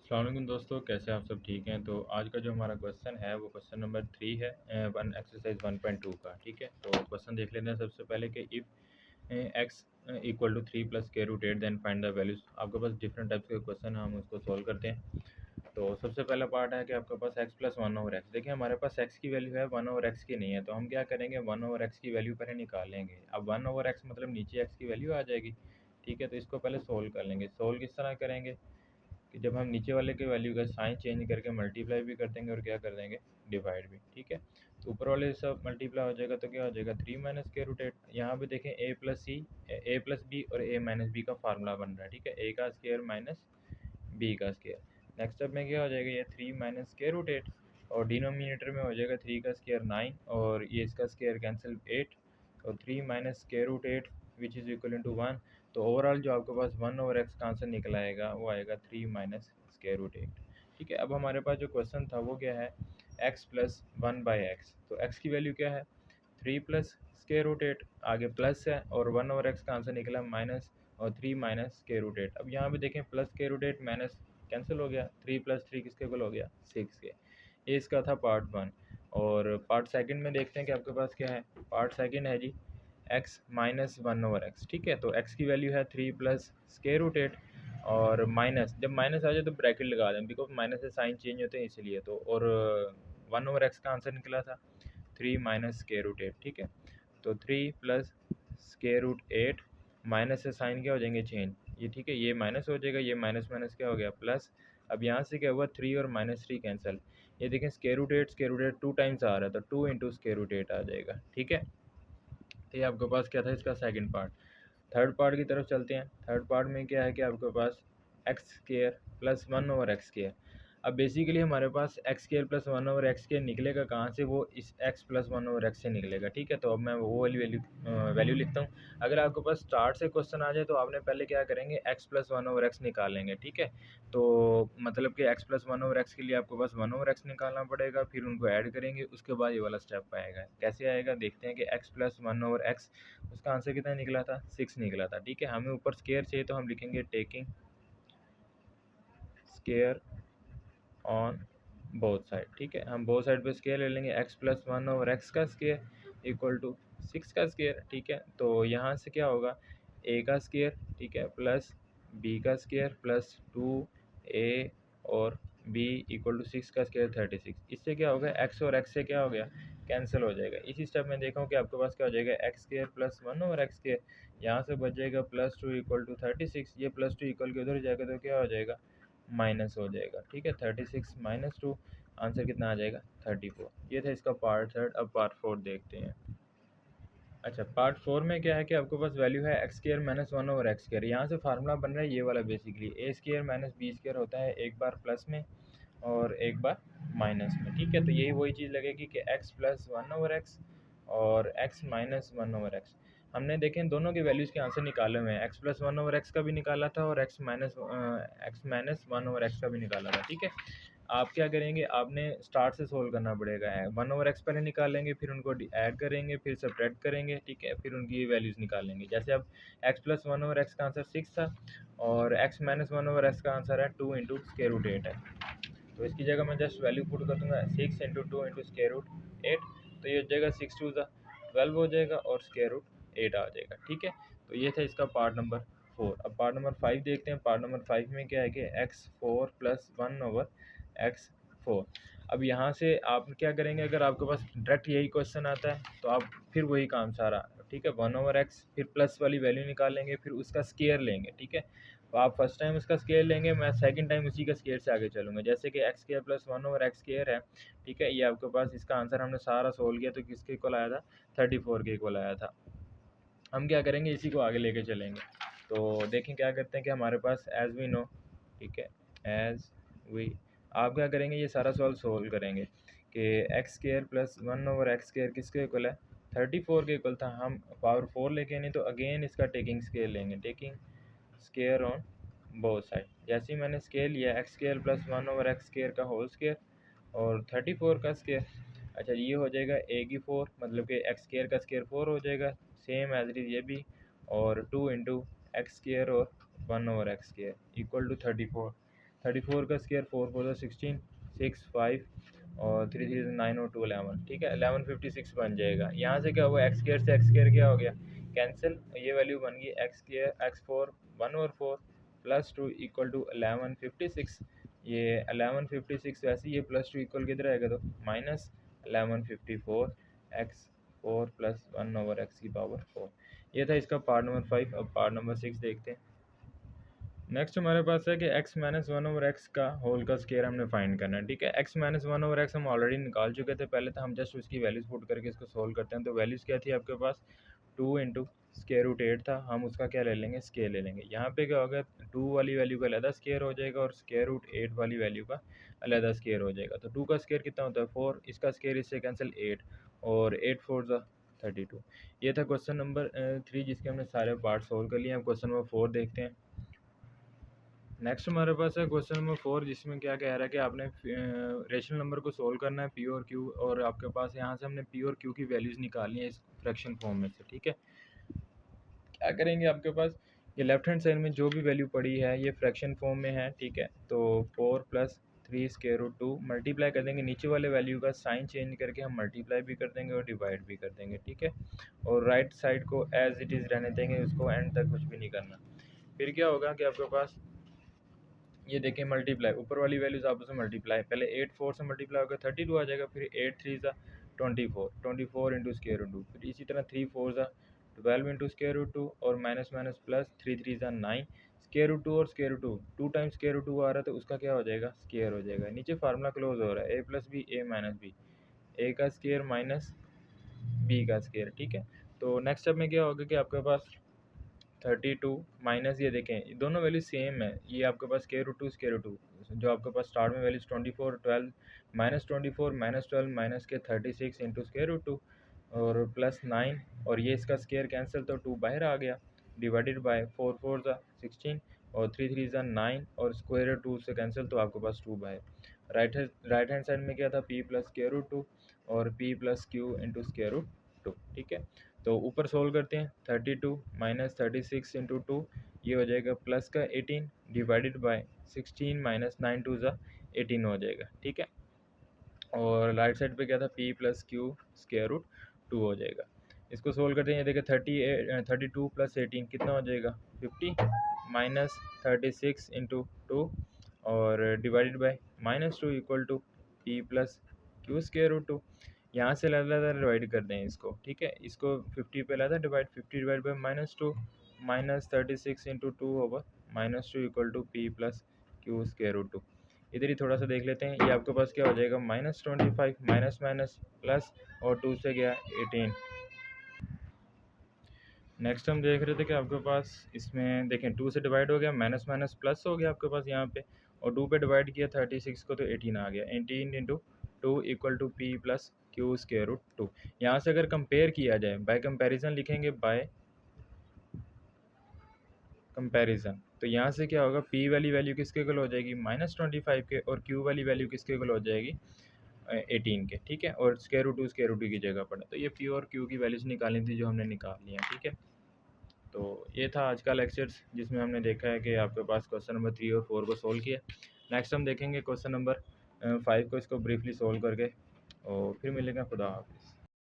अस्सलाम वालेकुम दोस्तों, कैसे आप सब ठीक हैं। तो आज का जो हमारा क्वेश्चन है वो क्वेश्चन नंबर 3 है, वन एक्सरसाइज 1.2 का। ठीक है, तो क्वेश्चन देख लेते हैं सबसे पहले कि if X equal to 3 plus के root 8 then find the values. आपके पास डिफरेंट टाइप्स के क्वेश्चन हैं, हम उसको सॉल्व करते हैं। तो सबसे पहला पार्ट है कि आपके पास x plus one over x. देखिए हमारे पास एक्स की वैल्यू है, वन ओवर एक्स की नहीं है, तो हम क्या करेंगे, वन ओवर एक्स की वैल्यू पहले निकालेंगे। अब वन ओवर एक्स मतलब नीचे एक्स की वैल्यू आ जाएगी। ठीक है, तो इसको पहले सोल्व कर लेंगे। सोल्व किस तरह करेंगे कि जब हम नीचे वाले के वैल्यू का साइन चेंज करके मल्टीप्लाई भी कर देंगे और क्या कर देंगे, डिवाइड भी। ठीक है, तो ऊपर वाले सब मल्टीप्लाई हो जाएगा तो क्या हो जाएगा, 3 माइनस के रूट 8। यहाँ पे देखें ए प्लस सी, ए प्लस बी और ए माइनस बी का फार्मूला बन रहा है। ठीक है, ए का स्केयर माइनस बी का स्केयर। नेक्स्ट स्टेप में क्या हो जाएगा, ये 3 माइनस के रूट 8 और डिनोमिनेटर में हो जाएगा 3 का स्केयर 9 और ये इसका स्केयर कैंसिल 8 और 3 माइनस के root 8 which is equal to 1। तो ओवरऑल जो आपके पास वन ओवर एक्स का आंसर निकल आएगा वो आएगा 3 माइनस स्केयर रूट 8। ठीक है, अब हमारे पास जो क्वेश्चन था वो क्या है, x plus one by x. तो एक्स की वैल्यू क्या है, 3 प्लस स्केयर रूट 8, आगे प्लस है और वन ओवर एक्स का आंसर निकला माइनस और 3 माइनस स्केयर रूट 8। अब यहाँ पे देखें plus square root 8 minus cancel हो गया, 3 प्लस 3 किसके इक्वल हो गया, 6 के। ये इसका था पार्ट वन। और पार्ट सेकंड में देखते हैं कि आपके पास क्या है। पार्ट सेकंड है जी x minus one over x. ठीक है, तो एक्स की वैल्यू है 3 प्लस स्केयर रूट 8 और माइनस, जब माइनस आ जाए तो ब्रैकेट लगा दें बिकॉज माइनस से साइन चेंज होते हैं इसलिए। तो और वन ओवर एक्स का आंसर निकला था 3 माइनस स्केयर रूट 8। ठीक है, तो 3 प्लस स्केयर रूट 8 माइनस से साइन क्या हो जाएंगे, चेंज। ये ठीक है, ये माइनस हो जाएगा, ये माइनस माइनस क्या हो गया, प्लस। अब यहाँ से क्या हुआ, 3 और माइनस 3 कैंसिल। ये देखें स्केयर रूट 8 टू टाइम्स आ रहा था, 2 इंटू स्केयर रूट 8 आ जाएगा। ठीक है, तो ये आपके पास क्या था, इसका सेकंड पार्ट। थर्ड पार्ट की तरफ चलते हैं। थर्ड पार्ट में क्या है कि आपके पास x square plus one over x square. अब बेसिकली हमारे पास x square plus one over x square निकलेगा कहाँ से, वो इस x plus one over x से निकलेगा। ठीक है, तो अब मैं वो वाली वैल्यू लिखता हूँ। अगर आपके पास स्टार्ट से क्वेश्चन आ जाए तो आपने पहले क्या करेंगे, x plus one over x निकालेंगे। ठीक है, तो मतलब कि x plus one over x के लिए आपको बस वन ओवर एक्स निकालना पड़ेगा, फिर उनको ऐड करेंगे, उसके बाद ये वाला स्टेप आएगा। कैसे आएगा देखते हैं कि x plus one over x, उसका आंसर कितना निकला था, 6 निकला था। ठीक है, हमें ऊपर स्केयर चाहिए तो हम लिखेंगे taking square on both side. ठीक है, हम बोथ साइड पे स्केयर ले लेंगे, x plus one over x का स्केयर इक्वल टू 6 का स्केयर। ठीक है, तो यहाँ से क्या होगा, ए का स्केयर, ठीक है, प्लस बी का स्केयर प्लस 2a और b इक्वल टू 6 का स्केयर 36। इससे क्या होगा, एक्स और एक्स से क्या हो गया, कैंसिल हो जाएगा। इसी स्टेप में देखा कि आपके पास क्या हो जाएगा, x square plus one over x square, यहाँ से बच जाएगा प्लस 2 इक्वल टू 36। ये प्लस 2 इक्वल के उधर जाएगा तो क्या हो जाएगा, माइनस हो जाएगा। ठीक है, 36 माइनस 2, आंसर कितना आ जाएगा, 34। ये था इसका पार्ट थर्ड। अब पार्ट फोर्थ देखते हैं। अच्छा, पार्ट फोर में क्या है कि आपके पास वैल्यू है x square minus one over x square. यहाँ से फार्मूला बन रहा है ये वाला, बेसिकली ए स्केयर माइनस बी स्केयर होता है, एक बार प्लस में और एक बार माइनस में। ठीक है, तो यही वही चीज़ लगेगी कि x plus one over x और x minus one over x. हमने देखें दोनों के वैल्यूज़ के आंसर निकाले हुए हैं, x plus one over x का भी निकाला था और x minus one over x का भी निकाला था। ठीक है, आप क्या करेंगे, आपने स्टार्ट से सोल्व करना पड़ेगा। वन ओवर एक्स पहले निकालेंगे, फिर उनको ऐड करेंगे, फिर सब्ट्रैक्ट करेंगे। ठीक है, फिर उनकी वैल्यूज़ निकालेंगे। जैसे अब x plus one over x का आंसर 6 था और x minus one over x का आंसर है 2 इंटू स्केयर रूट 8 है। तो इसकी जगह मैं जस्ट वैल्यू पुट कर दूंगा, 6 इंटू 2 इंटू स्केयर रूट 8। तो ये हो जाएगा 6 टू ज़ा 12 हो जाएगा और स्केयर रूट 8 आ जाएगा। ठीक है, तो ये था इसका पार्ट नंबर 4। अब पार्ट नंबर 5 देखते हैं। पार्ट नंबर 5 में क्या है कि x4 plus one over x4। अब यहाँ से आप क्या करेंगे, अगर आपके पास डायरेक्ट यही क्वेश्चन आता है तो आप फिर वही काम सारा, ठीक है, वन ओवर एक्स फिर प्लस वाली वैल्यू निकालेंगे, फिर उसका स्केयर लेंगे। ठीक है, तो आप फर्स्ट टाइम उसका स्केयर लेंगे, मैं सेकंड टाइम उसी का स्केयर से आगे चलूँगा। जैसे कि x square plus one over x square है। ठीक है, ये आपके पास इसका आंसर हमने सारा सोल्व किया तो किसके इक्वल आया था, 34 के इक्वल आया था। हम क्या करेंगे, इसी को आगे लेके चलेंगे। तो देखें क्या करते हैं कि हमारे पास एज वी नो, ठीक है, एज वी, आप क्या करेंगे, ये सारा सवाल सोल्व करेंगे कि x square plus one over x square किसके इक्वल है, 34 के इक्वल था। हम पावर 4 लेके नहीं तो अगेन इसका टेकिंग स्केयर लेंगे, taking square on both side. जैसे ही मैंने स्केयर लिया, x square plus one over x square का होल स्केयर और 34 का स्केयर। अच्छा, ये हो जाएगा ए की 4, मतलब कि एक्स स्केयर का स्केयर 4 हो जाएगा, सेम एज इट इज़ ये भी, और 2 इंटू एक्स स्केयर और one over x square equal to 34। 34 का स्क्वायर 4 4 16 6 5 और 3 3 9 और 2 11, ठीक है 1156 बन जाएगा। यहाँ से क्या हुआ, एक्स स्क्वायर से एक्स स्क्वायर क्या हो गया, कैंसिल, ये वैल्यू बन गई एक्स स्क्वायर एक्स 4 1 और 4 प्लस 2 इक्वल टू 1156। ये 1156 वैसे ये प्लस 2 इक्वल किधर आएगा, तो minus 1154 x 4 plus 1 over x की पावर 4। ये था इसका पार्ट नंबर 5। अब पार्ट नंबर 6 देखते हैं। नेक्स्ट हमारे पास है कि x minus one over x का होल का स्केयर हमने फाइंड करना है, ठीक है। x minus one over x हम ऑलरेडी निकाल चुके थे पहले, तो हम जस्ट उसकी वैल्यूज़ पुट करके इसको सोल्व करते हैं। तो वैल्यूज़ क्या थी आपके पास, 2 इंटू स्केयर रूट 8 था, हम उसका क्या ले लेंगे, स्केयर ले लेंगे। यहाँ पे क्या होगा, 2 वाली वैल्यू का अलग स्केयर हो जाएगा और स्केयर रूट 8 वाली वैल्यू का अलग स्केयर हो जाएगा। तो 2 का स्केयर कितना होता है 4, इसका स्केयर इससे कैंसिल 8 और 8 4 ज़ा 32। ये था क्वेश्चन नंबर 3 जिसके हमने सारे पार्ट सोल्व कर लिए। अब क्वेश्चन नंबर 4 देखते हैं। नेक्स्ट हमारे पास है क्वेश्चन नंबर 4 जिसमें क्या कह रहा है कि आपने रेशनल नंबर को सोल्व करना है, पी और क्यू, और आपके पास यहाँ से हमने पी और क्यू की वैल्यूज़ निकालनी है इस फ्रैक्शन फॉर्म में से, ठीक है। क्या करेंगे, आपके पास ये लेफ्ट हैंड साइड में जो भी वैल्यू पड़ी है ये फ्रैक्शन फॉर्म में है, ठीक है। तो 4 प्लस 3 स्क्वायर रूट 2 मल्टीप्लाई कर देंगे, नीचे वाले वैल्यू का साइन चेंज करके हम मल्टीप्लाई भी कर देंगे और डिवाइड भी कर देंगे, ठीक है। और राइट साइड को एज इट इज़ रहने देंगे, उसको एंड तक कुछ भी नहीं करना। फिर क्या होगा कि आपके पास ये देखें मल्टीप्लाई, ऊपर वाली वैल्यूज आपस में मल्टीप्लाई, पहले 8 4 से मल्टीप्लाई होगा 32 आ जाएगा, फिर 8 3 ज़ा 24 24 इंटू स्क्वायर रूट 2, फिर इसी तरह 3 4 ज़ा 12 इंटू स्क्वायर रूट 2 और माइनस माइनस प्लस 3 3 ज़ा 9 स्क्वायर रूट 2 और square root 2 2 times square root 2 आ रहा है तो उसका क्या हो जाएगा, स्क्वायर हो जाएगा। नीचे फार्मूला क्लोज हो रहा है, ए प्लस बी ए माइनस बी, ए का स्क्वायर माइनस बी का स्क्वायर, ठीक है। तो नेक्स्ट स्टेप में क्या होगा कि आपके पास 32 माइनस, ये देखें दोनों वैल्यू सेम है, ये आपके पास स्क्वायर रूट 2 स्क्वायर रूट 2, जो आपके पास स्टार्ट में वैल्यूज 24 12 माइनस 24 माइनस 12 माइनस के 36 इंटू स्क्वायर रूट 2 और प्लस 9 और ये इसका स्क्वायर कैंसिल तो 2 बाहर आ गया, डिवाइडेड बाय 4 4 ज़ा 16 और 3 3 ज़ा 9 और स्क्वायर रूट 2 से कैंसिल तो आपके पास 2 बाहर। राइट हैंड साइड में क्या था, p प्लस स्क्वायर रूट 2 और p plus q into square root 2, ठीक है। तो ऊपर सोल्व करते हैं, 32 माइनस 36 इंटू 2 ये हो जाएगा प्लस का 18 डिवाइडेड बाय 16 माइनस 9 2 ज़ा 18 हो जाएगा, ठीक है। और राइट साइड पे क्या था, p plus q square root 2 हो जाएगा। इसको सोल्व करते हैं, ये देखिए 32 प्लस 18 कितना हो जाएगा 50 माइनस 36 इंटू 2 और divided by minus 2 equal to p plus q square root 2। यहाँ से अलग डिवाइड कर दें इसको, ठीक है। इसको 50 पे लाता divide, 50 divide by minus 2 minus 36 into 2 over minus 2 equal to p plus q square root 2। इधर ही थोड़ा सा देख लेते हैं, ये आपके पास क्या हो जाएगा माइनस 25 माइनस माइनस प्लस और 2 से गया 18। नेक्स्ट हम देख रहे थे कि आपके पास इसमें देखें 2 से डिवाइड हो गया, माइनस माइनस प्लस हो गया आपके पास यहाँ पे, और 2 पे डिवाइड किया 36 को तो 18 आ गया। 18 into 2 equal to p plus q square root 2। यहाँ से अगर कंपेयर किया जाए, बाय कंपैरिजन लिखेंगे, बाय कंपैरिजन, तो यहाँ से क्या होगा, p वाली वैल्यू किसके इक्वल हो जाएगी -25 के और q वाली वैल्यू किसके इक्वल हो जाएगी 18 के, ठीक है। और स्क्वायर रूट 2 की जगह पड़ा, तो ये p और q की वैल्यूज निकालनी थी जो हमने निकाल ली हैं, ठीक है। तो ये था आज का लेक्चर्स जिसमें हमने देखा है कि आपके पास क्वेश्चन नंबर 3 और 4 को सोल्व किया। नेक्स्ट हम देखेंगे क्वेश्चन नंबर 5 को, इसको ब्रीफली सोल्व करके, और फिर मिलेगा। खुदा हाफिज़।